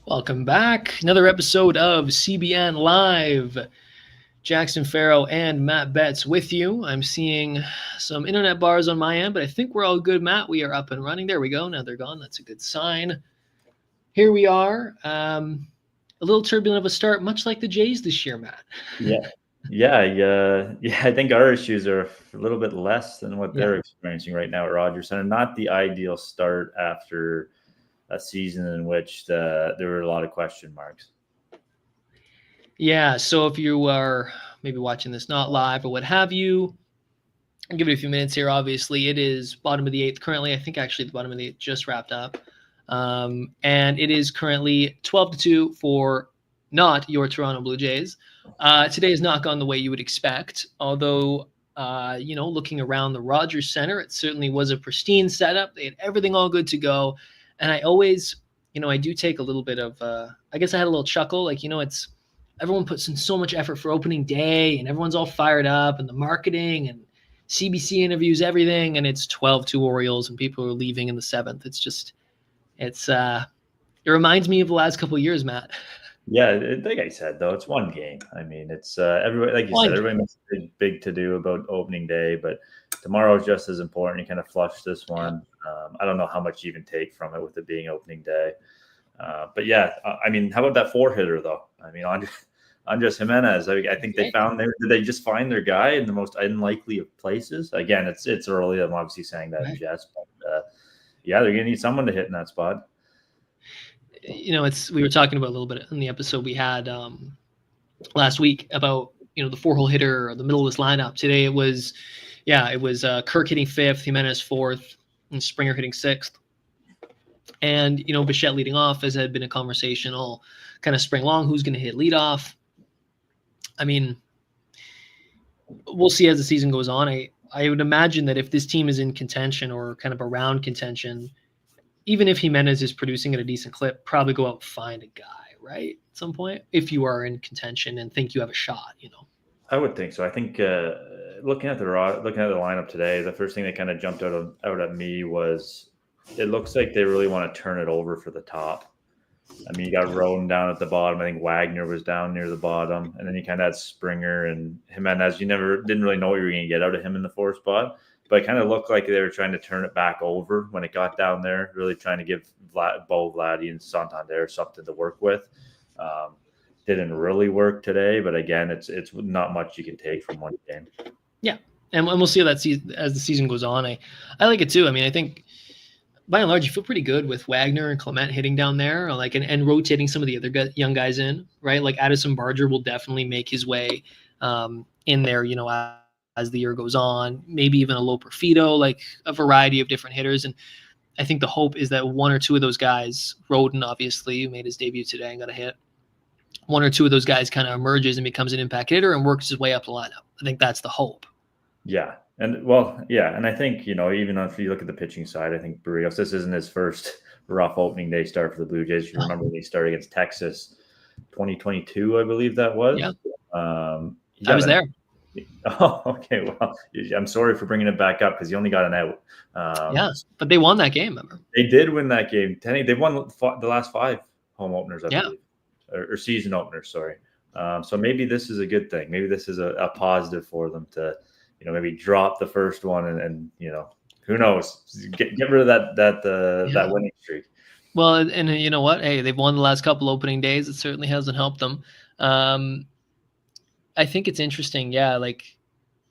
Welcome back. Another episode of CBN Live. Jackson Farough and Matt Betts with you. I'm seeing some internet bars on my end, but I think we're all good, Matt. We are up and running. There we go. Now they're gone. That's a good sign. Here we are. A little turbulent of a start, much like the Jays this year, Matt. Yeah. I think our issues are a little bit less than what Yeah. they're experiencing right now at Rogers Center. Not the ideal start after a season in which there were a lot of question marks. Yeah. So if you are maybe watching this not live or what have you, I'll give it a few minutes here. Obviously, it is bottom of the eighth currently. I think actually the bottom of the eighth just wrapped up. And it is currently 12-2 for not your Toronto Blue Jays. Today has not gone the way you would expect, although, looking around the Rogers Center, it certainly was a pristine setup. They had everything all good to go. And I always, I do take a little bit of, I guess I had a little chuckle. Like, it's everyone puts in so much effort for opening day and everyone's all fired up and the marketing and CBC interviews, everything. And it's 12-2 Orioles and people are leaving in the seventh. It reminds me of the last couple of years, Matt. Yeah, like I said, though, it's one game. I mean, it's everybody, like you said, everybody makes a big to do about opening day, but tomorrow is just as important. You kind of flush this one. I don't know how much you even take from it with it being opening day. But yeah, I mean, how about that four-hitter, though? I mean, Andres Jimenez, I think they found did they just find their guy in the most unlikely of places? Again, it's early. I'm obviously saying that in jest, but yeah, they're going to need someone to hit in that spot. We were talking about a little bit in the episode we had last week about, the four-hole hitter or the middle of this lineup. Today it was Kirk hitting fifth, Jimenez fourth, and Springer hitting sixth. And, Bichette leading off, as had been a conversation all kind of spring long, who's going to hit leadoff. I mean, we'll see as the season goes on. I would imagine that if this team is in contention or kind of around contention, even if Jimenez is producing at a decent clip, probably go out and find a guy, right? At some point, if you are in contention and think you have a shot, I would think so. I think looking at the lineup today, the first thing that kind of jumped out at me was it looks like they really want to turn it over for the top. I mean, you got Roden down at the bottom. I think Wagner was down near the bottom, and then you kind of had Springer and Jimenez. You didn't really know what you were going to get out of him in the fourth spot, but it kind of looked like they were trying to turn it back over when it got down there. Really trying to give Bo Vladdy and Santander something to work with. Didn't really work today, but again, it's not much you can take from one game. Yeah, and we'll see how that as the season goes on. I like it too. I mean, I think by and large, you feel pretty good with Wagner and Clement hitting down there, and rotating some of the other young guys in, right? Like Addison Barger will definitely make his way in there, as the year goes on. Maybe even a low Perfido, like a variety of different hitters. And I think the hope is that one or two of those guys, Roden obviously who made his debut today and got a hit, one or two of those guys kind of emerges and becomes an impact hitter and works his way up the lineup. I think that's the hope. Yeah. And I think, even if you look at the pitching side, I think Barrios, this isn't his first rough opening day start for the Blue Jays. You remember when he started against Texas 2022, I believe that was. Yeah. I was there. Oh, okay. Well, I'm sorry for bringing it back up because you only got an out. But they won that game, remember? They did win that game. They won the last 5 home openers, I believe, or season openers, sorry. So maybe this is a good thing. Maybe this is a positive for them to, maybe drop the first one and who knows, get rid of that winning streak. Well, and you know what? Hey, they've won the last couple opening days. It certainly hasn't helped them. I think it's interesting. Yeah, like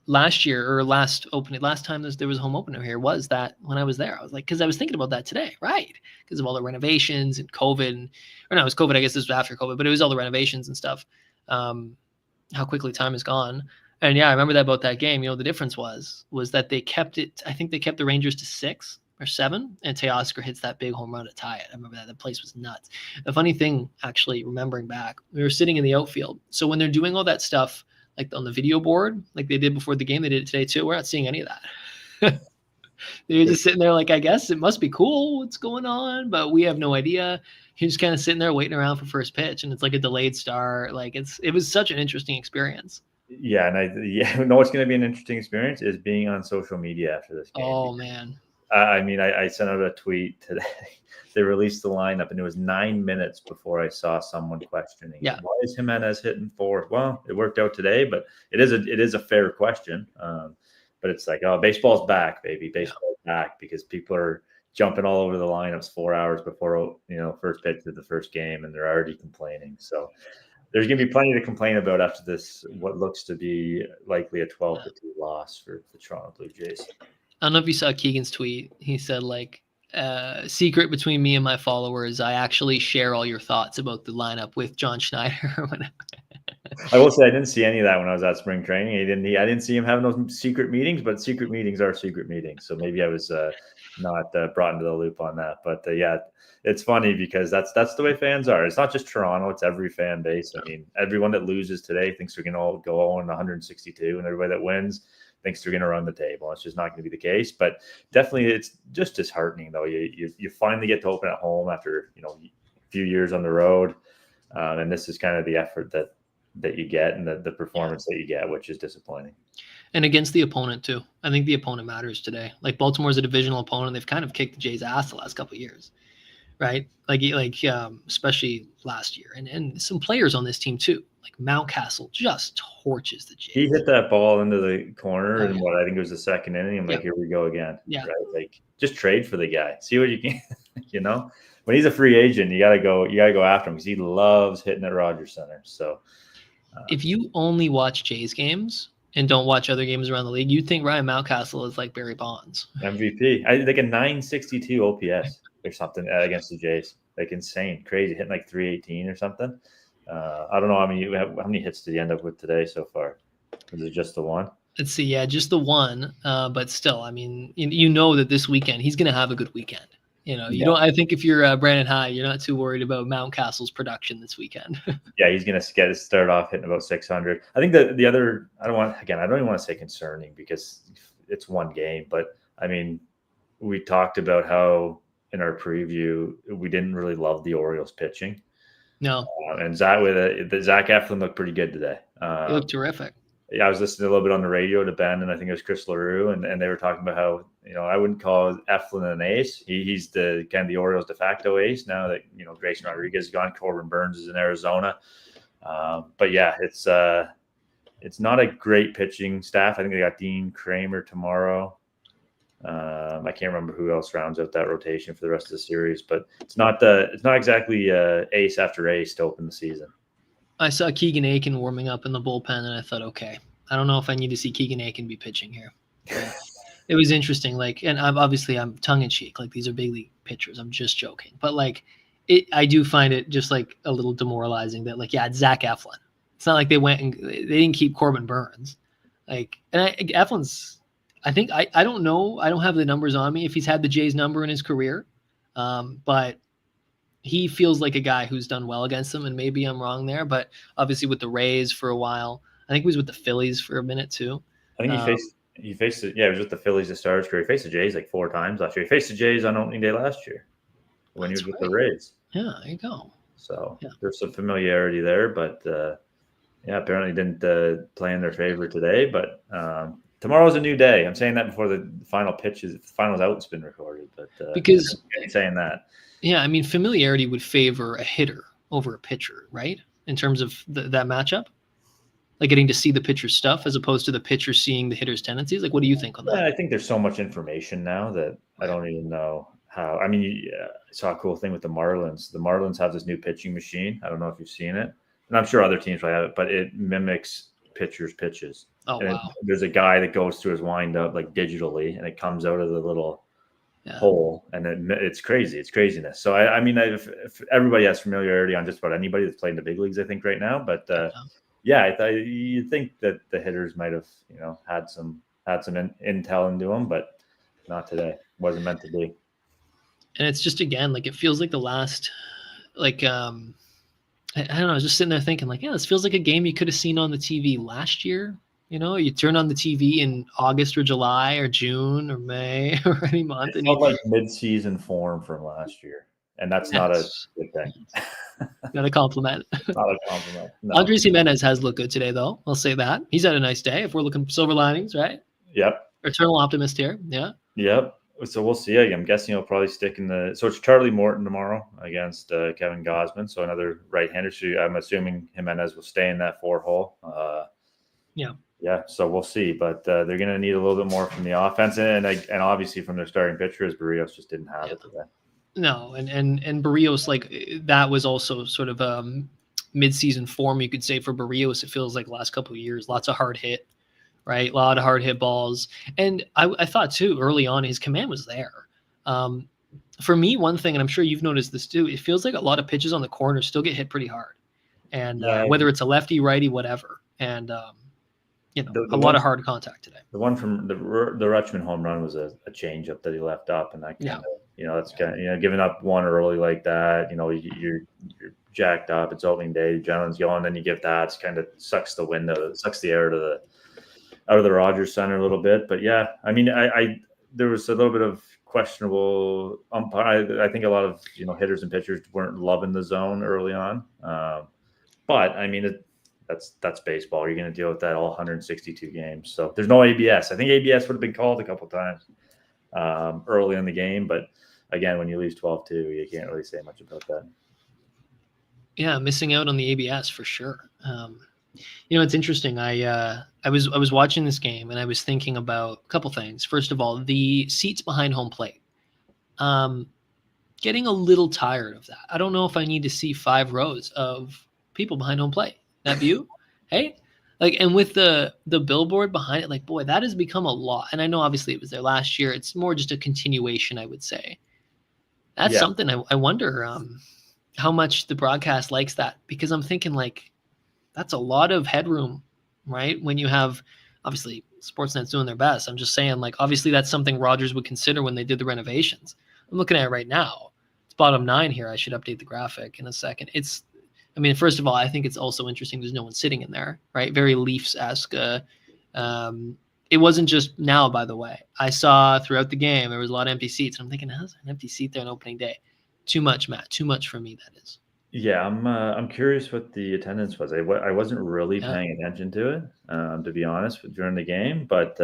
last time there was a home opener here was that when I was there. I was like, because I was thinking about that today, right? Because of all the renovations and COVID, or no, it was COVID. I guess this was after COVID, but it was all the renovations and stuff. How quickly time has gone. And yeah, I remember that about that game. The difference was that they kept it. I think they kept the Rangers to 6 or 7, and Teoscar hits that big home run to tie it. I remember that. The place was nuts. The funny thing, actually, remembering back, we were sitting in the outfield. So when they're doing all that stuff, like on the video board, like they did before the game, they did it today too. We're not seeing any of that. They're just sitting there like, I guess it must be cool what's going on, but we have no idea. You're just kind of sitting there waiting around for first pitch, and it's like a delayed start. Like it was such an interesting experience. Yeah, and I know what's going to be an interesting experience is being on social media after this game. Oh man, I mean, I sent out a tweet today. They released the lineup, and it was 9 minutes before I saw someone questioning, why is Jimenez hitting fourth? Well, it worked out today, but it is a fair question. But it's like, oh, baseball's back, baby. Baseball's back, because people are jumping all over the lineups 4 hours before, first pitch of the first game, and they're already complaining. So there's going to be plenty to complain about after this, what looks to be likely a 12-2 loss for the Toronto Blue Jays. I don't know if you saw Keegan's tweet. He said, like, secret between me and my followers, I actually share all your thoughts about the lineup with John Schneider or whatever. I will say I didn't see any of that when I was at spring training. I didn't see him having those secret meetings, but secret meetings are secret meetings. So maybe I was not brought into the loop on that. But yeah, it's funny because that's the way fans are. It's not just Toronto; it's every fan base. I mean, everyone that loses today thinks they're going to go on 162, and everybody that wins thinks they're going to run the table. It's just not going to be the case. But definitely, it's just disheartening though. You finally get to open at home after a few years on the road, and this is kind of the effort that you get and the performance that you get, which is disappointing. And against the opponent too. I think the opponent matters today. Like, Baltimore's a divisional opponent. They've kind of kicked the Jays' ass the last couple of years, right? Like especially last year, and some players on this team too. Like Mountcastle just torches the Jays. He hit that ball into the corner in what I think it was the second inning. I'm like, here we go again. Yeah. Right? Like, just trade for the guy. See what you can. When he's a free agent, you gotta go after him, because he loves hitting at Rogers Center. So if you only watch Jays games and don't watch other games around the league, you'd think Ryan Mountcastle is like Barry Bonds. MVP. Like a 962 OPS or something against the Jays. Like, insane, crazy, hitting like 318 or something. I don't know. I mean, how many hits did he end up with today so far? Was it just the one? Let's see. Yeah, just the one. But still, I mean, that this weekend he's going to have a good weekend. You don't. I think if you're Brandon High, you're not too worried about Mountcastle's production this weekend. Yeah, he's going to start off hitting about 600. I think that the other, I don't even want to say concerning, because it's one game. But I mean, we talked about how in our preview we didn't really love the Orioles pitching. No. And Zach Eflin looked pretty good today. He looked terrific. Yeah, I was listening a little bit on the radio to Ben, and I think it was Chris LaRue, and they were talking about how, I wouldn't call Eflin an ace. He's the kind of the Orioles de facto ace now that, Grayson Rodriguez is gone, Corbin Burns is in Arizona. But yeah, it's not a great pitching staff. I think they got Dean Kramer tomorrow. I can't remember who else rounds out that rotation for the rest of the series, but it's not exactly ace after ace to open the season. I saw Keegan Aiken warming up in the bullpen, and I thought, okay, I don't know if I need to see Keegan Aiken be pitching here. It was interesting. Like, and I'm tongue in cheek. Like, these are big league pitchers. I'm just joking, but like, I do find it just like a little demoralizing that, like, yeah, it's Zach Eflin. It's not like they went and they didn't keep Corbin Burns. Like, and Eflin's. I think I don't know. I don't have the numbers on me if he's had the Jays number in his career, but he feels like a guy who's done well against them, and maybe I'm wrong there. But obviously with the Rays for a while, I think he was with the Phillies for a minute too. I think he faced it. Yeah, he was with the Phillies to start his career. He faced the Jays like 4 times last year. He faced the Jays on opening day last year when he was with the Rays. Yeah, there you go. So there's some familiarity there, but apparently didn't play in their favor today. But tomorrow's a new day. I'm saying that before the final finals out's been recorded, but because I'm saying that. Yeah, I mean, familiarity would favor a hitter over a pitcher, right? In terms of that matchup, like getting to see the pitcher's stuff as opposed to the pitcher seeing the hitter's tendencies. Like, what do you think on that? I think there's so much information now that I don't even know how. I mean, I saw a cool thing with the Marlins. The Marlins have this new pitching machine. I don't know if you've seen it, and I'm sure other teams might have it, but it mimics pitchers' pitches. Oh, and wow. There's a guy that goes through his windup like digitally, and it comes out of the little hole, and it's crazy. It's craziness. So I mean, if everybody has familiarity on just about anybody that's played in the big leagues, I think right now. But you'd think that the hitters might have had some intel into them, but not today. Wasn't meant to be. And it's just, again, like, it feels like the last, like, I don't know. I was just sitting there thinking, like, yeah, this feels like a game you could have seen on the TV last year. You turn on the TV in August or July or June or May or any month. It felt like mid-season form from last year, and that's not a good thing. Not a compliment. Not a compliment. No. Andres Jimenez has looked good today, though. I'll say that. He's had a nice day. If we're looking silver linings, right? Yep. Eternal optimist here. Yeah. Yep. So we'll see. I'm guessing he'll probably stick in the. So it's Charlie Morton tomorrow against Kevin Gausman. So another right-hander. So I'm assuming Jimenez will stay in that 4-hole. Yeah. So we'll see. But they're going to need a little bit more from the offense, and obviously from their starting pitcher, as Barrios just didn't have it today. No, and Barrios, like, that was also sort of mid-season form, you could say, for Barrios. It feels like the last couple of years, lots of hard hit. Right, a lot of hard hit balls, and I thought too early on his command was there. For me, one thing, and I'm sure you've noticed this too, it feels like a lot of pitches on the corner still get hit pretty hard, and whether it's a lefty, righty, whatever, and a lot of hard contact today. The one from the Rutschman home run was a changeup that he left up, and that kind of that's kind of giving up one early like that. You're jacked up. It's opening day. Gentleman's going, then you give that. It's kind of sucks the wind out, sucks the air out of the Rogers Center a little bit. But yeah, I mean, I there was a little bit of questionable umpire. I think a lot of hitters and pitchers weren't loving the zone early on. But I mean, that's baseball. You're going to deal with that all 162 games. So there's no ABS. I think ABS would have been called a couple times early in the game, but again, when you lose 12-2, you can't really say much about that. Yeah, missing out on the ABS for sure. It's interesting. I was watching this game and I was thinking about a couple things. First of all, the seats behind home plate. Getting a little tired of that. I don't know if I need to see 5 rows of people behind home plate. That view, hey, and with the billboard behind it, like, boy, that has become a lot. And I know obviously it was there last year. It's more just a continuation, I would say. That's something I wonder how much the broadcast likes that, because I'm thinking, like, that's a lot of headroom, right? When you have, obviously, Sportsnet's doing their best. I'm just saying, like, obviously that's something Rogers would consider when they did the renovations. I'm looking at it right now. It's bottom 9 here. I should update the graphic in a second. First of all, I think it's also interesting there's no one sitting in there, right? Very Leafs-esque. It wasn't just now, by the way. I saw throughout the game there was a lot of empty seats. And I'm thinking, how's an empty seat there on opening day? Too much, Matt. Too much for me, that is. Yeah, I'm curious what the attendance was. I wasn't really paying attention to it, to be honest, during the game. But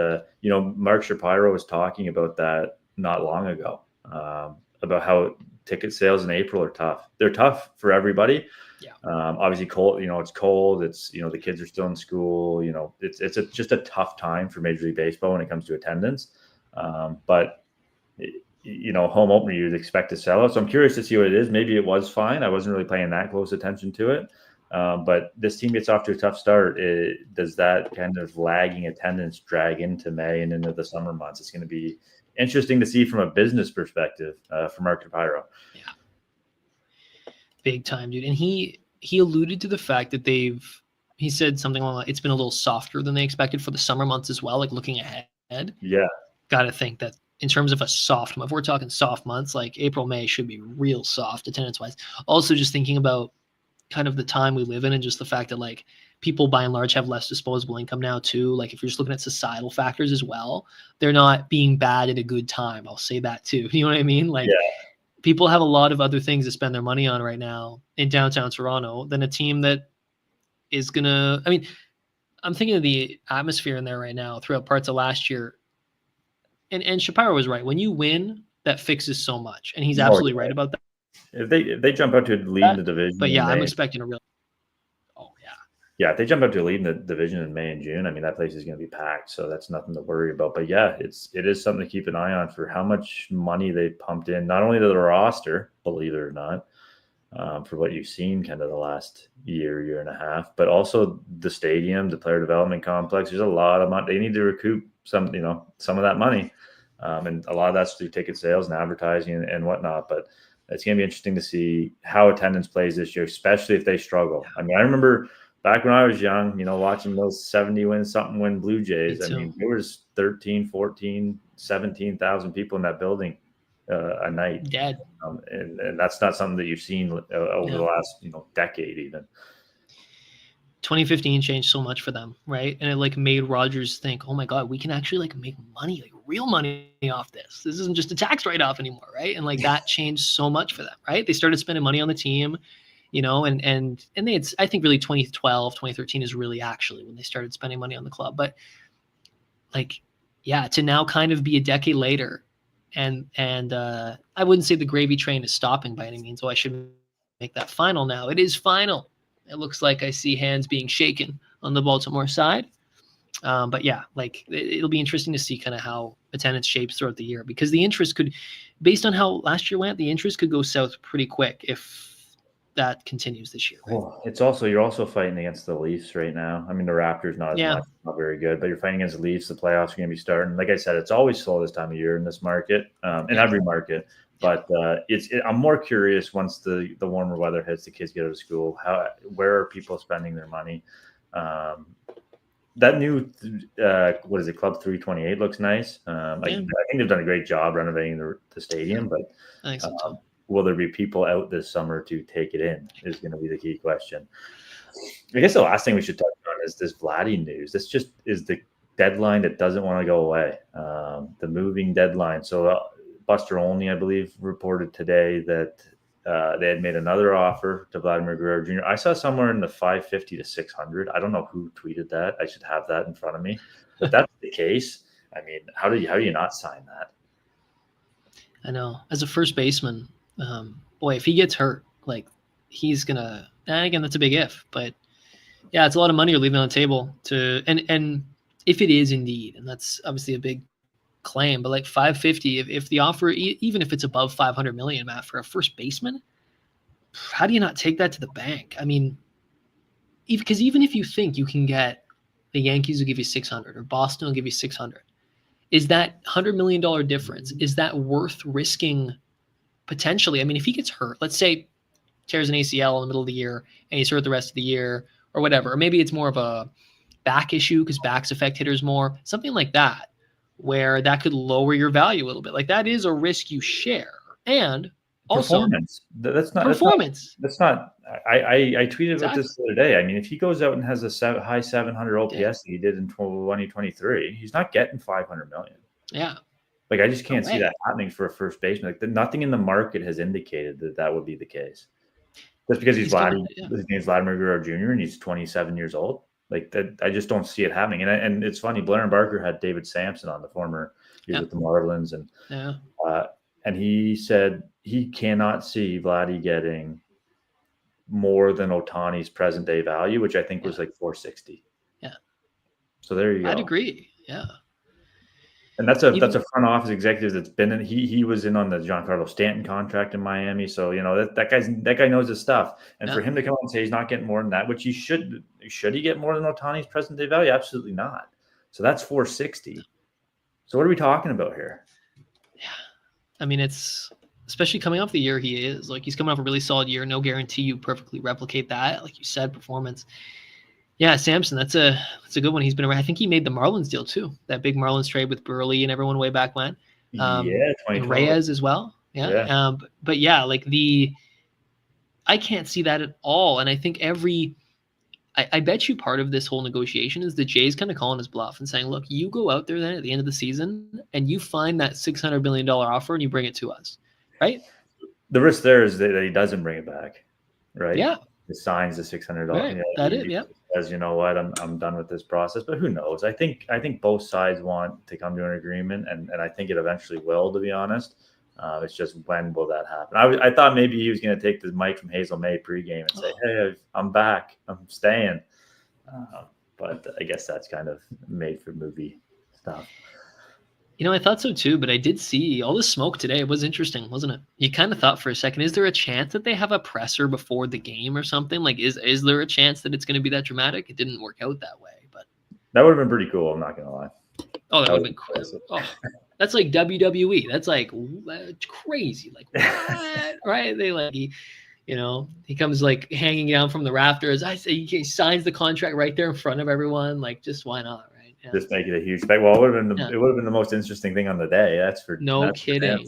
Mark Shapiro was talking about that not long ago, about how ticket sales in April are tough. They're tough for everybody. Yeah. Obviously, cold. It's cold. It's the kids are still in school. It's just a tough time for Major League Baseball when it comes to attendance. But home opener, you'd expect to sell out. So I'm curious to see what it is. Maybe it was fine. I wasn't really paying that close attention to it. But this team gets off to a tough start. Does that kind of lagging attendance drag into May and into the summer months? It's going to be interesting to see from a business perspective for Mark Shapiro. Yeah. Big time, dude. And he alluded to the fact that he said something along it's been a little softer than they expected for the summer months as well, like looking ahead. Yeah. Got to think that in terms of a soft month, if we're talking soft months, like April, May should be real soft attendance-wise. Also, just thinking about kind of the time we live in and just the fact that, like, people by and large have less disposable income now too. Like, if you're just looking at societal factors as well, they're not being bad at a good time. I'll say that too. You know what I mean? Like, people have a lot of other things to spend their money on right now in downtown Toronto than a team that is going to, I'm thinking of the atmosphere in there right now throughout parts of last year. And Shapiro was right. When you win, that fixes so much. And he's absolutely right about that. If they jump out to lead the division. But yeah, I'm expecting a real. Oh, yeah. Yeah, if they jump out to lead in the division in May and June, that place is going to be packed. So that's nothing to worry about. But yeah, it is something to keep an eye on for how much money they pumped in, not only to the roster, believe it or not, for what you've seen kind of the last year and a half, but also the stadium, the player development complex. There's a lot of money. They need to recoup some of that money. And a lot of that's through ticket sales and advertising and whatnot. But it's going to be interesting to see how attendance plays this year, especially if they struggle. I remember back when I was young, watching those 70-win Blue Jays. There was 13, 14, 17,000 people in that building a night. Dead. And that's not something that you've seen over the last decade even. 2015 changed so much for them, right? And it made Rogers think, oh my God, we can actually make money, real money off this. This isn't just a tax write-off anymore, right? And that changed so much for them, right? They started spending money on the team, and they had, I think really 2012, 2013 is really actually when they started spending money on the club. But to now kind of be a decade later and I wouldn't say the gravy train is stopping by any means. I should make that final now. It is final. It looks like I see hands being shaken on the Baltimore side. But yeah, like it'll be interesting to see kind of how attendance shapes throughout the year, because the interest could, based on how last year went, the interest could go south pretty quick if that continues this year. Right? Well, you're also fighting against the Leafs right now. I mean, the Raptors not as much, not very good, but you're fighting against the Leafs. The playoffs are going to be starting. Like I said, it's always slow this time of year in this market, in every market. But I'm more curious once the warmer weather hits, the kids get out of school. Where are people spending their money? That new what is it, Club 328 looks nice. I think they've done a great job renovating the stadium, but I think so too. Will there be people out this summer to take it in is going to be the key question. I guess the last thing we should touch on is this Vladdy news. This just is the deadline that doesn't want to go away, the moving deadline. So Buster Olney, I believe, reported today that they had made another offer to Vladimir Guerrero Jr. I saw somewhere in the 550 to 600. I don't know who tweeted that. I should have that in front of me. If that's the case, I mean, how do you not sign that? I know. As a first baseman, boy, if he gets hurt, like he's gonna. And again, that's a big if, but yeah, it's a lot of money you're leaving on the table to. And if it is indeed, and that's obviously a big claim, but like 550, if the offer, even if it's above 500 million, Matt, for a first baseman, how do you not take that to the bank? I mean, because even if you think you can get the Yankees will give you 600 or Boston will give you 600, is that $100 million difference? Is that worth risking potentially? I mean, if he gets hurt, let's say tears an ACL in the middle of the year and he's hurt the rest of the year or whatever, or maybe it's more of a back issue because backs affect hitters more, something like that, where that could lower your value a little bit. Like that is a risk you share. And also performance. That's not. I tweeted about this the other day. I mean, if he goes out and has a high 700 OPS that he did in 2023, he's not getting 500 million. Yeah. Like I just can't see that happening for a first baseman. Like nothing in the market has indicated that would be the case. Just because his name's Vladimir Guerrero Jr. and he's 27 years old. Like that, I just don't see it happening. And it's funny. Blair and Barker had David Sampson on, the former. He was with the Marlins, and he said he cannot see Vladdy getting more than Ohtani's present day value, which I think was like 460. Yeah. So there you go. I'd agree. Yeah. And that's a front office executive that's been in. He was in on the Giancarlo Stanton contract in Miami, so you know that guy knows his stuff. And for him to come out and say he's not getting more than that, which he should he get more than Ohtani's present day value? Absolutely not. So that's 460. So what are we talking about here? Yeah, I mean it's especially coming off the year he is. Like he's coming off a really solid year. No guarantee you perfectly replicate that, like you said, performance. Yeah, Sampson, that's a good one. He's been around. I think he made the Marlins deal too. That big Marlins trade with Burley and everyone way back when. And Reyes as well. Yeah. But yeah, like I can't see that at all. And I think I bet you part of this whole negotiation is the Jays kind of calling his bluff and saying, look, you go out there then at the end of the season and you find that $600 million offer and you bring it to us, right? The risk there is that he doesn't bring it back, right? Yeah. He signs the $600. Right. Says, you know what, I'm done with this process. But who knows? I think both sides want to come to an agreement, and I think it eventually will, to be honest. It's just when will that happen? I thought maybe he was going to take the mic from Hazel May pregame and say, hey, I'm back. I'm staying. But I guess that's kind of made for movie stuff. You know, I thought so too, but I did see all the smoke today. It was interesting, wasn't it? You kind of thought for a second, is there a chance that they have a presser before the game or something? Like, is there a chance that it's going to be that dramatic? It didn't work out that way, but that would have been pretty cool. I'm not going to lie. Oh, that would have been crazy. Oh, that's like WWE. That's like crazy. Like what? Right? They like he comes like hanging down from the rafters. I say he signs the contract right there in front of everyone. Like, just why not? Yeah. Just make it a huge thing. Well, it would have been the most interesting thing on the day. That's for kidding.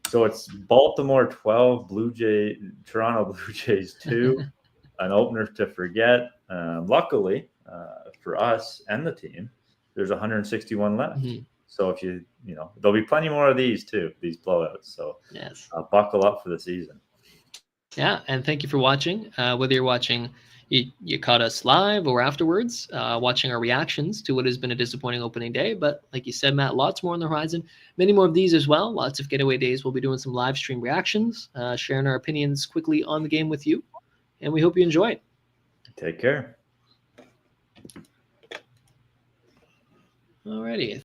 So it's Baltimore 12, Toronto Blue Jays 2, an opener to forget. Luckily for us and the team, there's 161 left. Mm-hmm. So if there'll be plenty more of these too, these blowouts. So yes, buckle up for the season. Yeah, and thank you for watching. Whether you're watching you caught us live or afterwards, watching our reactions to what has been a disappointing opening day. But like you said, Matt, lots more on the horizon. Many more of these as well. Lots of getaway days. We'll be doing some live stream reactions, sharing our opinions quickly on the game with you. And we hope you enjoy it. Take care. Alrighty.